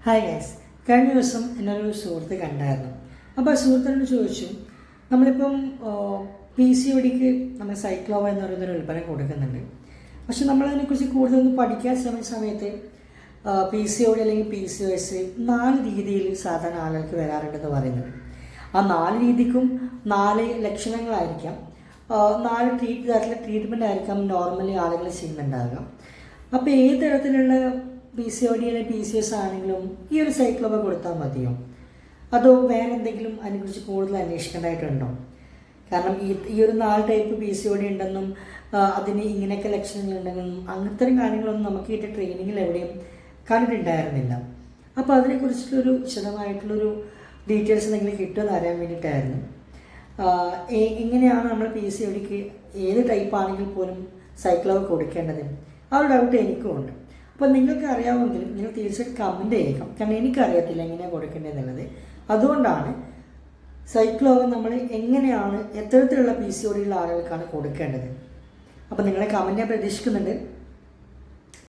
Hi guys, കഴിഞ്ഞ ദിവസം എന്നൊരു സുഹൃത്ത് കണ്ടായിരുന്നു. അപ്പോൾ ആ സുഹൃത്തിനോട് ചോദിച്ചു, നമ്മളിപ്പം പി സി ഒ ഡിക്ക് നമ്മൾ സൈക്ലോവ എന്ന് പറയുന്നൊരു ഉൽപ്പന്നം കൊടുക്കുന്നുണ്ട്. പക്ഷെ നമ്മളതിനെക്കുറിച്ച് കൂടുതലൊന്ന് പഠിക്കാൻ ശ്രമിച്ച സമയത്ത് പി സി ഒ ഡി അല്ലെങ്കിൽ പി സി ഒ എസ് 4 രീതിയിൽ സാധാരണ ആളുകൾക്ക് വരാറുണ്ടെന്ന് പറയുന്നുണ്ട്. ആ 4 രീതിക്കും 4 ലക്ഷണങ്ങളായിരിക്കാം, 4 തരത്തിലുള്ള ട്രീറ്റ്മെൻ്റ് ആയിരിക്കാം നോർമലി ആളുകൾ ചെയ്യുന്നുണ്ടാകുക. അപ്പോൾ ഏത് തരത്തിലുള്ള പി സി ഒ ഡി അല്ലെങ്കിൽ പി സി എസ് ആണെങ്കിലും ഈ ഒരു സൈക്ലോവ കൊടുത്താൽ മതിയോ, അതോ വേറെ എന്തെങ്കിലും അതിനെക്കുറിച്ച് കൂടുതൽ അന്വേഷിക്കേണ്ടതായിട്ടുണ്ടോ? കാരണം ഈ ഒരു 4 type P C O D ഉണ്ടെന്നും അതിന് ഇങ്ങനെയൊക്കെ ലക്ഷണങ്ങളുണ്ടെന്നും അങ്ങനത്തെ കാര്യങ്ങളൊന്നും നമുക്ക് ഈ ട്രെയിനിങ്ങിൽ എവിടെയും കണ്ടിട്ടുണ്ടായിരുന്നില്ല. അപ്പോൾ അതിനെക്കുറിച്ചിട്ടൊരു വിശദമായിട്ടുള്ളൊരു ഡീറ്റെയിൽസ് എന്തെങ്കിലും കിട്ടുമെന്ന് അറിയാൻ വേണ്ടിയിട്ടായിരുന്നു. എങ്ങനെയാണ് നമ്മൾ പി സി ഒ ഡിക്ക് ഏത് ടൈപ്പ് ആണെങ്കിൽ പോലും സൈക്ലോവ കൊടുക്കേണ്ടത്, ആ ഒരു ഡൗട്ട് എനിക്കും ഉണ്ട്. അപ്പോൾ നിങ്ങൾക്ക് അറിയാമെങ്കിൽ നിങ്ങൾ തീർച്ചയായിട്ടും കമൻറ്റ് ചെയ്യണം. കാരണം എനിക്കറിയത്തില്ല എങ്ങനെയാണ് കൊടുക്കേണ്ടതെന്നുള്ളത്. അതുകൊണ്ടാണ് സൈക്ലോവ നമ്മൾ എങ്ങനെയാണ് എത്തരത്തിലുള്ള പി സി ഒ ഡിയുള്ള ആളുകൾക്കാണ് കൊടുക്കേണ്ടത്. അപ്പോൾ നിങ്ങളെ കമൻറ്റ് ഞാൻ പ്രതീക്ഷിക്കുന്നുണ്ട്.